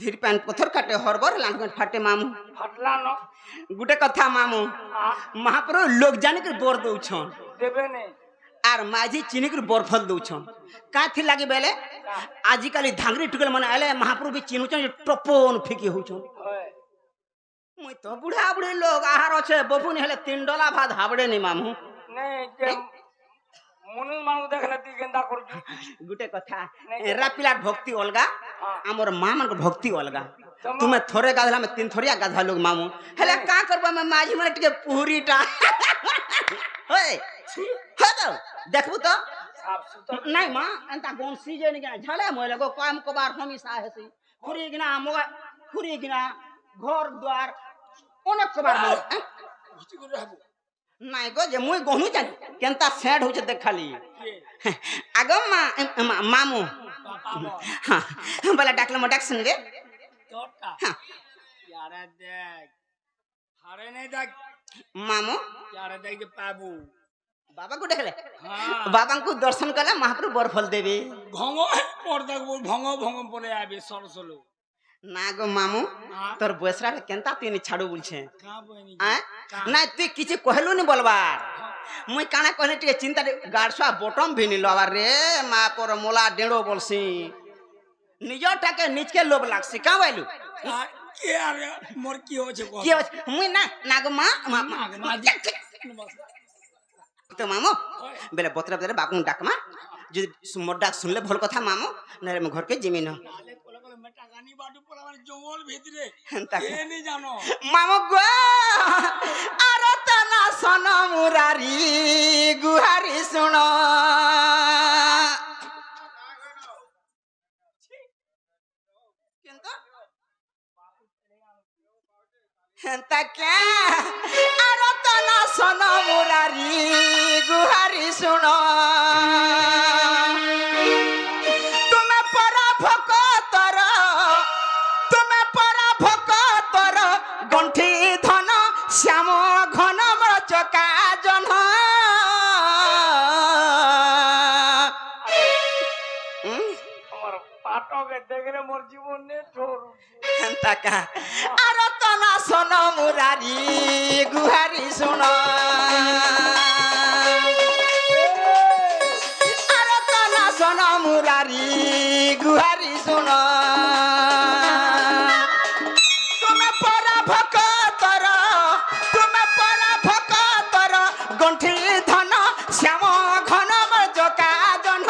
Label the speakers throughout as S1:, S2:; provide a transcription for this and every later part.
S1: धीर पैन पत्थर काटे हरबर लांग फाटे मामू
S2: फाटला न
S1: गुटे कथा मामू महाप्रभु लोग जाने के बोर दउछन
S2: देबे ने
S1: आर माझी चीनी के बरफल दउछन का थी लागे बेले आजिकल धांगरी टुकल मन आले महाप्रभु भी चिनुछन टपोन फिकी होछन मुई तो बुढ़ा बुढ़ी लोग आहार अच्छे बबुन हेले 3 डला भात हाबड़े नहीं मामू
S2: नहीं जे मुनु मानु देखले ती गेंदा कर
S1: गुटे कथा रापिला भक्ति अलगा हमर मां मन भक्ति अलगा तुम्हें थोड़े गाधला में 3 थोड़िया गाधा लोग मामू हेले का करबा में माझी मन टिके पूरीटा होय हेलो देखबू तो
S2: साफ सुथरा
S1: नहीं मां अंता गोन सीजन के झले मोले गो काम कबार हमेशा हेसी खुरी गिना मोगा खुरी गिना घर द्वार अनेक कबार नहीं गो जे मुई गहनु जानी केनता सेड होचे देख खाली आगो मामू हां बोला डाकला मडाक सुन रे
S2: तोटा यार देख हारे नहीं देख
S1: मामू
S2: यार देख जे पाबू
S1: बाबा को देखले बाबा को दर्शन करले महाप्रभु बरफल देबे
S2: भंगो पर देख बोल भंगो भंगो पड़े आबे सरसलो
S1: ना गो मामू तोर बसरा केनता तीन छाड़ू बोलछे
S2: का बनी
S1: ना तू किछि कहलु नि बोलबार मुई काना कहले टिके चिंता गाड़सा बटम भी नि लवा रे मा पर मोला डेड़ो बोलसी निजटा के नीच के लोभ लागसी का बैलु
S2: के अरे मोर की हो छे
S1: की हो मुई ना गो मां तो मामू बेले बतरा बेले बाकू डाकमा जे मोर डाक सुनले भल कथा मामू नरे में घर के जमीन
S2: मेटा गानी बाडू पोला माने जंगल भीतरे ए नहीं जानो
S1: मामू गो अरे तना सना मुरारी गुहारी सुनो हंता क्या अरे तना सना मुरारी गुहारी सुनो तुम्हें परा भक्तर तुम्हें परा भक्तर गंठी धन श्याम घन चका जन
S2: हमर पाटो के देखरे मोर जीवन ने ठोर
S1: हंता का अरे तना सना मुरारी गुहारी सुनो अरे तना सना मुरारी गुहारी सुनो तुम्हें परा भक्तर गंठी धन श्याम घन जका जन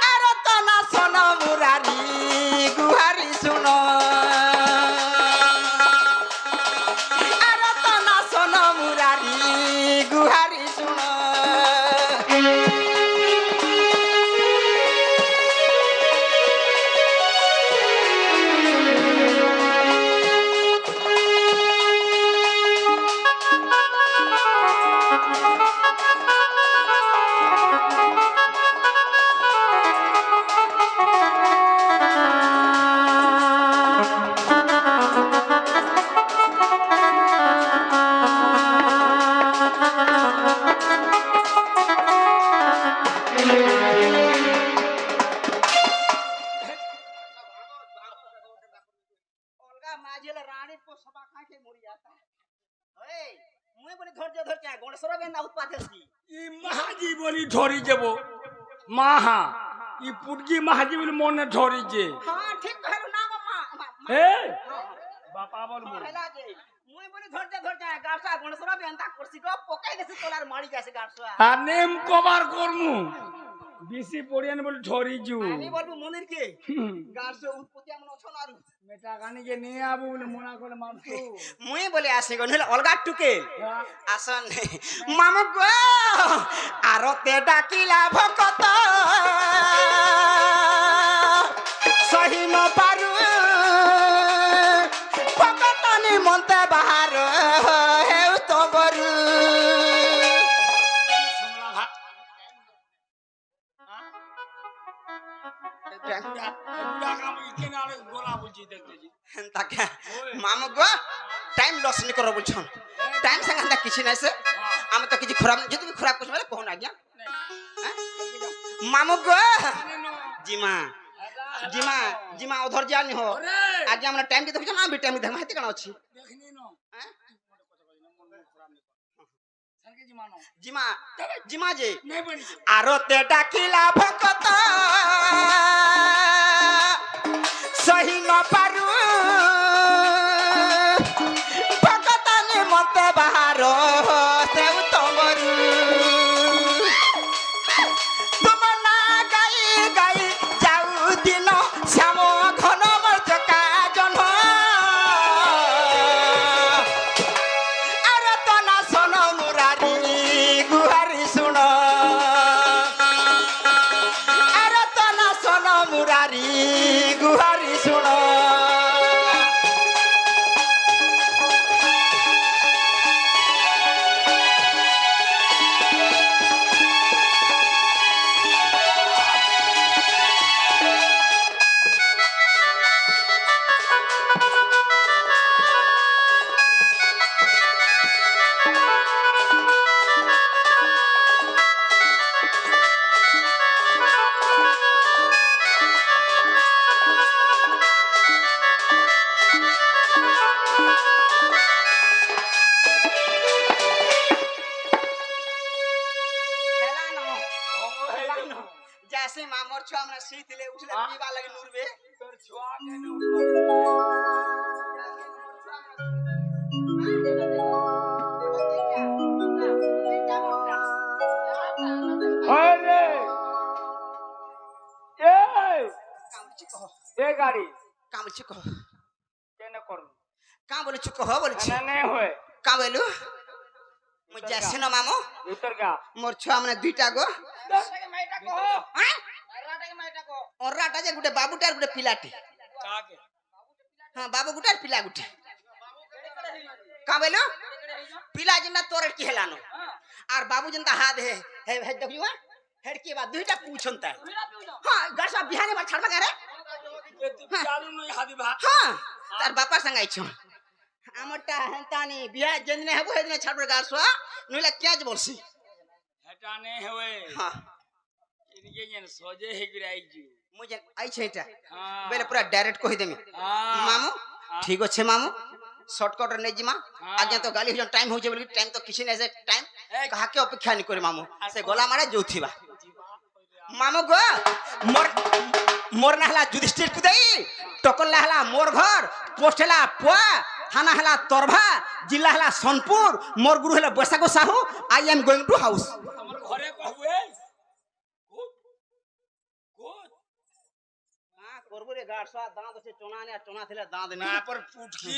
S1: अरे तना सना मुरारी गुहारी सुनो अरे तना सना मुरारी गुहारी सुनो
S2: महाजी बोली ढोरी जेबो माहा ई पुटकी महाजी बोली मोने ढोरी जे
S1: हां ठीक कहलो ना मामा
S2: ए बापा बोल
S1: हेला जे मुई बोली धरते गासा गणसरा बेंता करसी को पकाई देसी तोलार मारी जासे गासा
S2: आ नेम कबार करमु बीसी पड़ियान बोली ढोरी जू
S1: আমি বলবো মন্দির কে গাছে উৎপত্তি আমন অছন আরু
S2: মেটা গানি কে নিয়ে আবু বলে মনা করে মারছো
S1: মুই বলে আসি গো নলে অলগা টুকে আসন মামু গো আরতে ডাকিলা ভকত সহি ন পারু ভকত নি মন্তে বাহার হেউ তো বরু मामू गो टाइम लॉस नहीं करो बोलछन टाइम संग अंदा किछि नै से हम तो किछि खराब जति भी खराब कुछ बोले कहन आज्ञा मामू गो জিমা জিমা জিমা ওধর জানি হো আগে আমরা টাইম কে দেখছ না বি টাইম দেখ মাইতে কেন আছে
S2: দেখিনি ন
S1: হ্যাঁ
S2: সারকে জি মানো
S1: জিমা জিমা যে
S2: নাই বনি
S1: আরতে ডাকিলা ভকত সহি ন পারু ভকতানি মতে বাহার সেউ তমরু তুম না গাই গাই যাও দিন শ্যাম ঘন মর্যকা জন আর তনা সন মুরারি গুহারি শুণ আর তনা সন মুরারি গুহারি শুণ जैसे मामोर छुआ हमने सीतले उछले पीवा लगे नूरबे
S2: তোর ছোয়া কেন হয় রে এই এ গাড়ি
S1: काम चुको
S2: কেন করব
S1: काम बोले चुको हो बोले
S2: না নাই হয়
S1: काम बोलू मैं जैसे ना मामो
S2: ভিতর গা
S1: मोर छुआ हमने दुईटा गो
S2: মাইটা কো
S1: हैं
S2: রাটাকে মাইটা কো
S1: और राटा जे गुटे बाबूटार गुटे पिलाटी
S2: কাকে
S1: हां बाबू गुटार पिला गुटे का बोलू पिला जिंदा तोरे की हेलानो और बाबू जिंदा हाथ है देखियो हेड के बाद दुईटा पूछनता हां घर सब बिहाने बा छड़बा करे
S2: তুই চালু নই হাদি ভা
S1: हां तार बापा संग आइछो আমটা হেনতানি বিয়া যেদিনে হবো সেদিনে ছাড়বে গাছুয়া নইলে কেজ বলছি
S2: হেটা নে হয়ে
S1: হ্যাঁ
S2: ইনকে যেন সজে হেগরে আইজু
S1: মুঝে আইছে এটা
S2: হ্যাঁ
S1: বেলে পুরা ডাইরেক্ট কই দেমি
S2: হ্যাঁ
S1: মামু ঠিক আছে মামু শর্টকাট নেই জিমা
S2: হ্যাঁ।
S1: আগে তো গালি হজন টাইম হইছে বলি টাইম তো কিছু নাই যে টাইম
S2: এই।
S1: কাহাকে অপেক্ষা নি করে মামু সে গলা মারে যৌথিবা মামু গো মোর মোর না হলা যুধিষ্ঠির কুদাই টকল না হলা মোর ঘর পোস্ট হলা পোয়া থানা হলা তরভা জিল্লা হলা সোনপুর মোর গুরু হলা Baishakh Sahu I am going to house
S2: আমার ঘরে কহু এই গুড গুড
S1: করবো রে গাড় সা দাঁত আছে চোনা নে চোনা থিলে দাঁত
S2: না
S1: নে
S2: পর পুটকি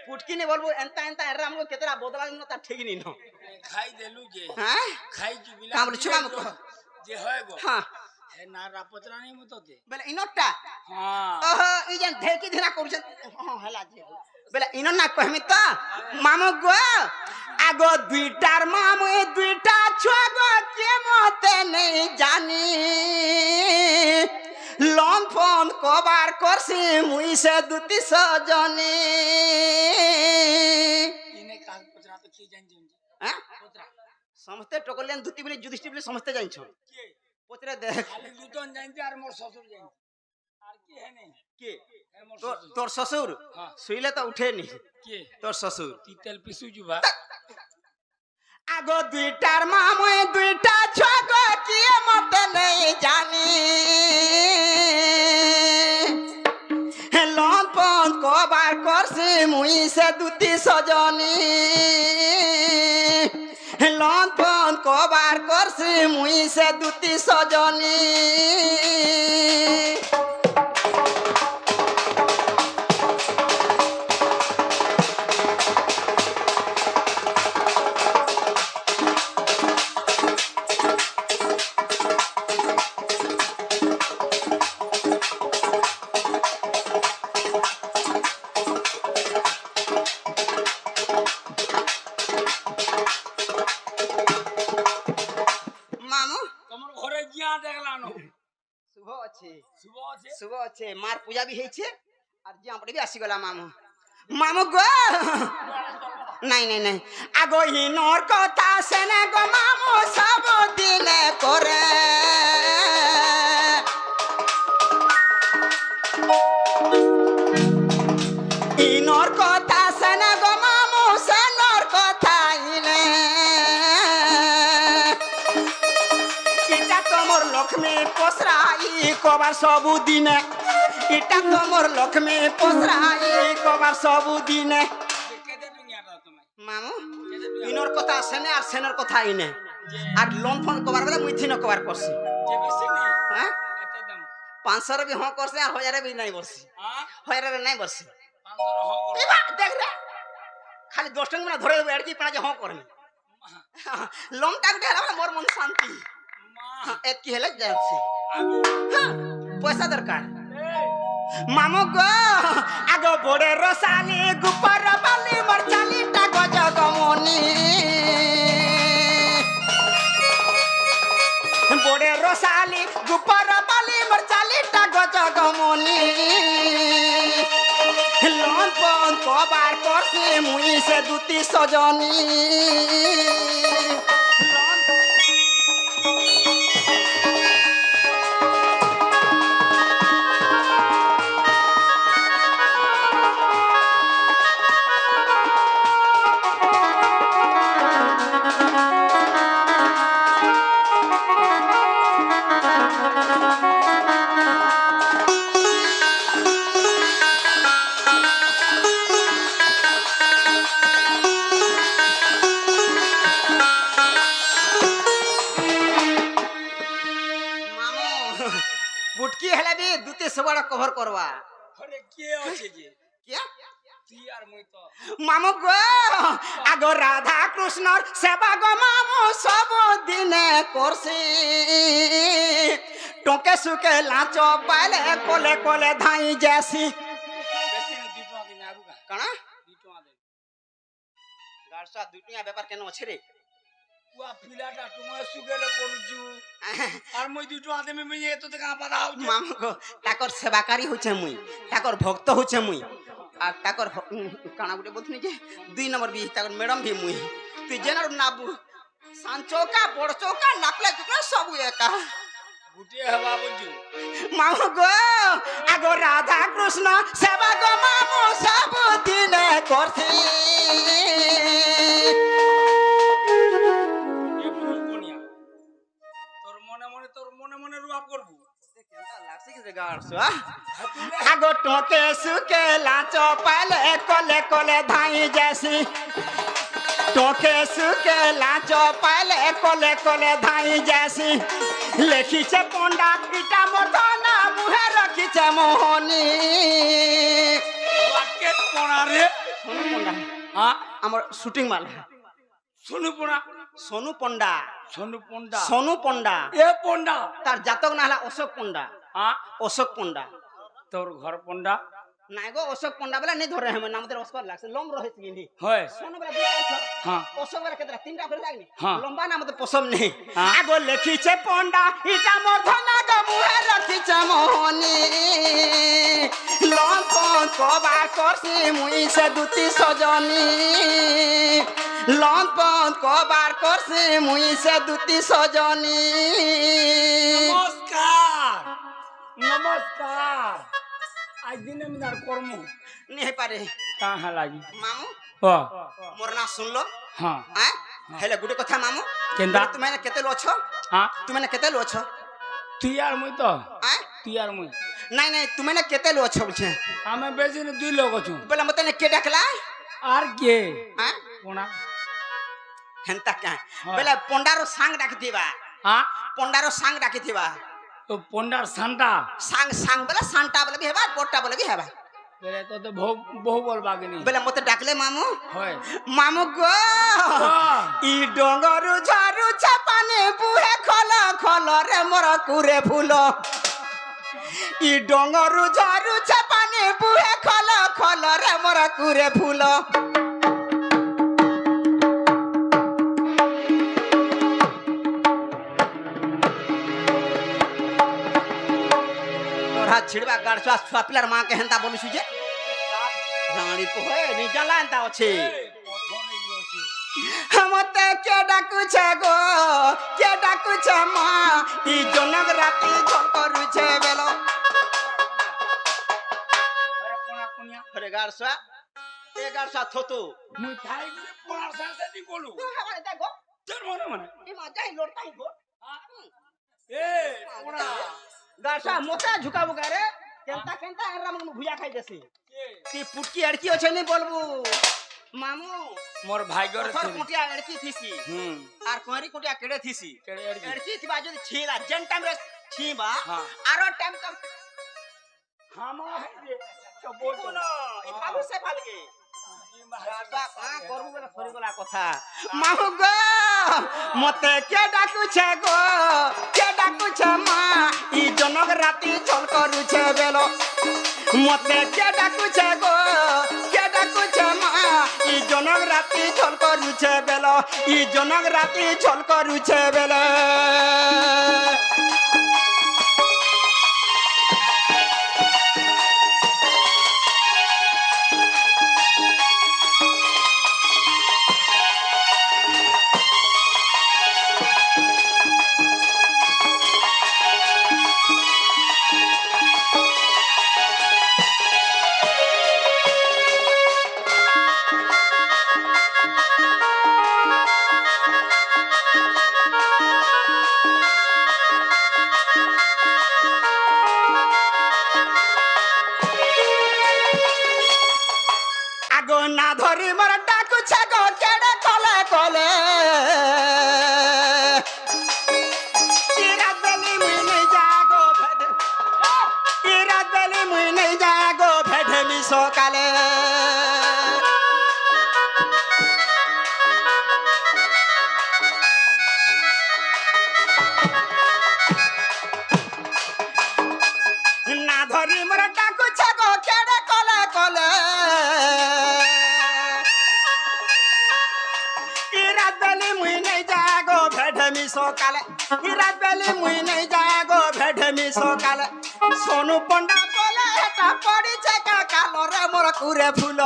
S1: পুটকি নে বলবো এন্তা এন্তা এরা আমগো কেতরা বদলা দিন তা ঠিক নি ন
S2: খাই দেলু যে
S1: হ্যাঁ
S2: খাই জুবিলা
S1: কামড় ছুয়া মকো
S2: যে হয় গো
S1: হ্যাঁ
S2: হে না রাপতরা নেই মতো দে
S1: বেলে ইনটা
S2: হ্যাঁ
S1: ওহো ই যেন ঢেকি ধিনা করছেন হ্যাঁ হেলা যে বেলে ইন না কহমি তো মামু গো আগো দুইটার মামু দুইটা ছুয়া গো কে মতে নেই জানি লন ফোন কবার করছি মুই সে দুতি সজনী
S2: ইনে কাজ পতরা তো কি জানি
S1: হ্যাঁ
S2: পতরা
S1: সমস্তে টকলিয়ান ধুতি বলে যুধিষ্ঠির বলে সমস্তে জানছো
S2: কে
S1: পত্রে দেখ
S2: খালি লুটন জানতে আর মোর শ্বশুর জানতে আর কি হে নেই
S1: কে
S2: হে মোর শ্বশুর
S1: তোর শ্বশুর
S2: হ্যাঁ।
S1: শুইলে তো উঠেনি
S2: কে
S1: তোর শ্বশুর
S2: তি তেল পিসু জুবা
S1: আগো দুইটার মামু দুইটা ছগ কি মতে নেই জানি লন পন কবার করছি মুই সে দুতি সজনী লন পন কবার করছি মুই সে দুতি সজনী মামু
S2: তোমার ঘরে গিয়া দেখলানো
S1: শুভ আছে
S2: শুভ আছে
S1: শুভ আছে মার পূজা বি হয়েছে আর যে আমরা বি আসিগলা মামু মামু গো নাই নাই নাই আগো হিনর কথা সেনে গো মামু সব দিনে করে ইনর কথা সেনে গো মামু সেনর কথা ইনে ইটা তোমার লক্ষ্মী পসরাই কবার ସବୁদিনে ইটা তোমার লক্ষ্মী পসরাই কবার ସବୁদিনে মামু ইনর কথা সেনে আর সেনর কথা ইনে আর লোন ফোন কবার বেলা মুই থিন কবার করছি হ্যাঁ 500 রে भी हाँ करसे আর 1000 রে भी নাই বসি 1000 রে নাই বসি এবা দেখ রে খালি 10 টাকা না ধরে দেব এড়কি পাঁচ हाँ করনি লোনটা উঠে হলা মোর মন শান্তি এত কি হলে যাচ্ছে পয়সা দরকার মামু গো আগো বড়ে রসালি গুপর বালি মোর চালিটা গজ গমনি বড়ে রসালি গুপর বালি মোর চালিটা গজ গমনি লোন পন কবার করছি মুই সে দুটি সজনী পুটকি হেলে বি দুটি সবার কভার করবা
S2: আরে কে আছে যে
S1: কে
S2: তুই আর মই তো
S1: মামু গো আগো রাধা কৃষ্ণর সেবা গো মামু সব দিনে করছি টকে সুকে লাচ পাইলে কোলে কোলে ধাই যাসি
S2: বেশি না 2 টাকা দিন আবুকা
S1: কানা
S2: 2 টাকা দে
S1: গাড়সা দুটিয়া ব্যাপার কেন আছে রে
S2: পুয়া ফিলাটা তোমার সুগেরে করুছু আর মই 2 টাকা দেমে মই এত টাকা পাতা হচ্ছে
S1: মামু গো তাকর সেবাকারী হচ্ছে মুই তাকর ভক্ত হচ্ছে মুই আর তাকর কানা গুটে বলছিনি যে 2 নম্বর বি তাকর ম্যাডাম ভি মুই তুই জেনার নাবু সানচৌকা বড় চৌকা নাপলে টুকরা সব একা
S2: গুটে হবা বুঝু
S1: মামু গো আগো রাধা কৃষ্ণ সেবা গো মামু সব দিনে করছি
S2: এ পুরো কোনিয়া তোর মনে মনে রুয়া করব
S1: আগো টোকে সুকে লাচ পাইলে কোলে কোলে ধাই যাসি টোকে সুকে লাচ পাইলে কোলে কোলে ধাই যাসি লেখিছে পন্ডা ইটা মর্দনা মুহে রাখিছে মোহনী
S2: বাকেট পড়া রে
S1: সোনু পন্ডা
S2: হ্যাঁ
S1: আমার শুটিং মাল
S2: সোনু পড়া
S1: সোনু পন্ডা
S2: সোনু পন্ডা
S1: সোনু পন্ডা
S2: এ পন্ডা
S1: তার জাতক না হলা অশোক পন্ডা
S2: হ্যাঁ
S1: অশোক পন্ডা
S2: তোর ঘর পন্ডা
S1: নাই গো অশোক পন্ডা বলে নেই ধরে हम নামদের অস্কর লাগছে লম রহিত গিনি
S2: হয়
S1: সোনু বলে দুইটা আছে
S2: হ্যাঁ
S1: অশোক বলে কেতরা তিনটা করে লাগনি
S2: হ্যাঁ।
S1: লম্বা নাম তো পছন্দ নেই
S2: হ্যাঁ।
S1: আগো লেখিছে পন্ডা ইটা মধনা গো মুহে রাখিছে মোহনী লম কোন কবার করছি মুই সে দুটি সজনী লম কোন কবার করছি মুই সে দুটি সজনী
S2: নমস্কার নমস্কার আজ দিন আমি আর কর্ম
S1: নেই পারে
S2: কাহা লাগি
S1: মামু
S2: ও
S1: মোর না শুনলো
S2: হ্যাঁ
S1: হ্যাঁ হেলে গুটে কথা মামু
S2: কেন্দা
S1: তুমি কেতে লো অছ
S2: হ্যাঁ
S1: তুমি কেতে লো অছ
S2: তুই আর মুই তো
S1: হ্যাঁ
S2: তুই আর মুই
S1: নাই নাই তুমি কেতে লো অছ বলছে
S2: আমি বেশি না 2 লোক আছু
S1: বলে মতে কে ডাকলা
S2: আর কে
S1: হ্যাঁ
S2: কোনা
S1: হেনতা কা
S2: হ্যাঁ।
S1: বলে পন্ডারো সাং ডাকিথিবা
S2: হ্যাঁ
S1: পন্ডারো সাং ডাকিথিবা
S2: তো পন্ডার সান্টা
S1: সাং সাং বলে সান্টা বলে বি হেবা বড়টা বলে বি হেবা
S2: বেলে তো তো বহু বহু বল বাগনি
S1: বলে মতে ডাকলে মামু
S2: হয়
S1: মামু গো
S2: হ্যাঁ।
S1: ই ডঙ্গরু ঝাড়ু চাপানে বুহে খল খল রে মোর কুরে ফুল ই ডঙ্গরু ঝাড়ু চাপানে বুহে খল খল রে মোর কুরে ফুল তোরা ছিড়বা গাড়ছুয়া ছুয়া পিলার মা কে হেন্তা বলিছু যে জানি তো হয় নি জালা হেন্তা আছে মতে কে ডাকুছে গো কে ডাকুছে মা ই জনক রাতি ঝল করুছে বেলো গারসা এ গারসা থতো
S2: মুই থাই করে পড়ার সাথে দি বলু
S1: তুই হাওয়ারে দেখো
S2: তোর মনে মনে
S1: এ মা যাই লড়তাই গো
S2: এ পড়া
S1: গারসা মোটা ঝুকাবো গারে কেনতা কেনতা এরা মন ভুয়া খাই দেছে তুই পুটকি আড়কি আছে নি বলবু মামু
S2: মোর ভাগ্যর
S1: তোর কুটিয়া আড়কি থিসি
S2: হুম
S1: আর কোরি কুটিয়া কেড়ে থিসি
S2: কেড়ে আড়কি।
S1: আড়কি থিবা যদি ছিলা যেন টাইম রে ছিবা
S2: হ্যাঁ।
S1: আরো টাইম তো
S2: হামা হে যে চবো
S1: কোন এ ভালো সে ভালগে গারসা কা করবু বলে সরি গলা কথা মামু গো মতে কে ডাকুছে গো কে ডাকুছে মা ই জনক রাতি চল করুছে বেলো মতে কে ডাকুছে গো কে ডাকুছে মা ই জনক রাতি চল করুছে বেলো ই জনক রাতি চল করুছে বেলো আগো না ধরি মোর ডাকুছে গো কেড়ে কলে কলে ইরাত বেলি মুই নেই যাগো ভেদে ইরাত বেলি মুই নেই যাগো ভেদে মি সকালে না ধরি মোর ডাকুছে গো কেড়ে কলে কলে ইরাত বেলি মুই নেই যাগো ভেদে মি সকালে ইরাত বেলি মুই নেই যাগো ভেদে মি সকালে সোনু পন্ডা বলে এটা পড়িছে কালো রে মোর কুরে ফুল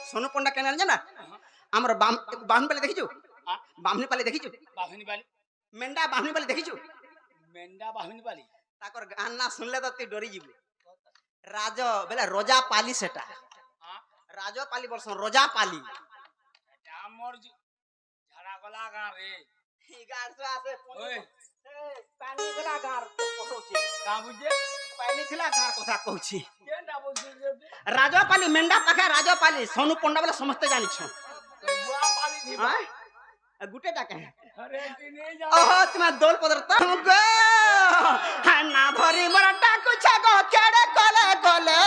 S1: সোনু পন্ডা কেন জানা আমার বামনি পালে দেখিছু বামনি পালে দেখিছু
S2: বাহিনী বালি
S1: মেন্ডা বামনি পালে দেখিছু
S2: মেন্ডা বাহিনী বালি
S1: তাকর গান না শুনলে তো তুই ডরি যাবি রাজ বেলে রোজা পালি সেটা রাজ পালি বলছ রোজা পালি
S2: আমার ঝাড়া গলা গাঁ রে
S1: গারসা আছে
S2: ওই
S1: পানি গলা গার কহউছি
S2: কা বুঝে
S1: পানি ছিলা গার কথা কহউছি
S2: কেনটা বুঝে
S1: রাজ পালি মেন্ডা পাখা রাজ পালি সোনু পন্ডা বলে সমস্ত জানিছ
S2: বুয়া পালি দিবা
S1: গুটে ডাকে
S2: আরে দিনে যা
S1: ওহো তোমার দোল পদার্থ গো না ধরি মোর ডাকুছে গো কেড়ে কলে কলে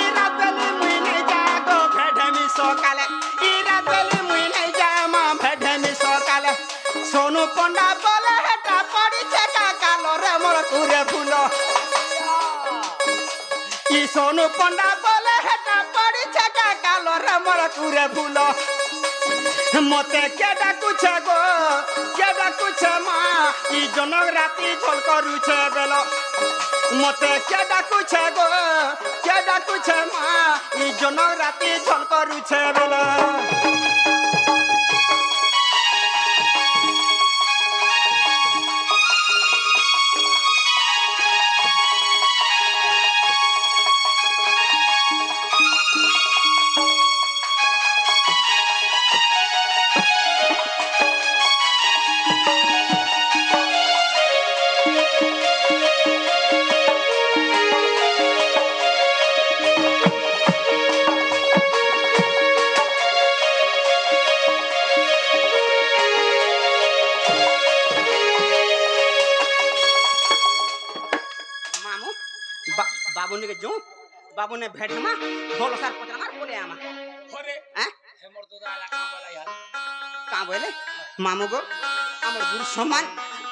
S1: ইরাত বেলি মুই নেই যাগো ভেদে মি সকালে ইরাত বেলি মুই নেই যা মা ভেদে মি সকালে সোনু পন্ডা বলে হেটা পড়িছে কালো রে মোর কুরে ফুল ই সোনু পন্ডা বলে হেটা পড়িছে কালো রে মোর কুরে ফুল মতে কে ডাকুছে গো কে ডাকুছে মা ই জনক রাতি ঝল করুছে বেলো মতে কে ডাকুছে গো কে ডাকুছে মা ই জনক রাতি ঝল করুছে বেলো বাবুনিকে যাও বাবুনে ভেটমা ভালো সার পচা মার বলে আমা
S2: ঘরে
S1: হ্যাঁ
S2: হেমর তো দালা কাম বালা ইয়ার
S1: কা বলে মামু গো আমার গুরু সমান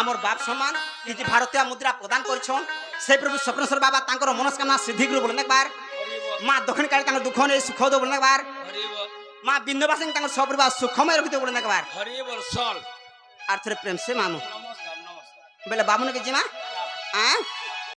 S1: আমার বাপ সমান এই যে ভারতীয় মুদ্রা প্রদান করছন সেই প্রভু স্বপ্নেশ্বর বাবা তাঙ্কর মনস্কামনা সিদ্ধি করে বলেন একবার মা দক্ষিণ কালী তাঙ্কর দুঃখ নেই সুখ দেব বলেন একবার মা বিন্দুবাসী তাঙ্কর সপরিবার সুখময় রখিতে বলেন একবার
S2: হরি বল চল
S1: আর থরে প্রেম সে মামু
S2: নমস্কার নমস্কার
S1: বেলে বাবুনিকে জিমা হ্যাঁ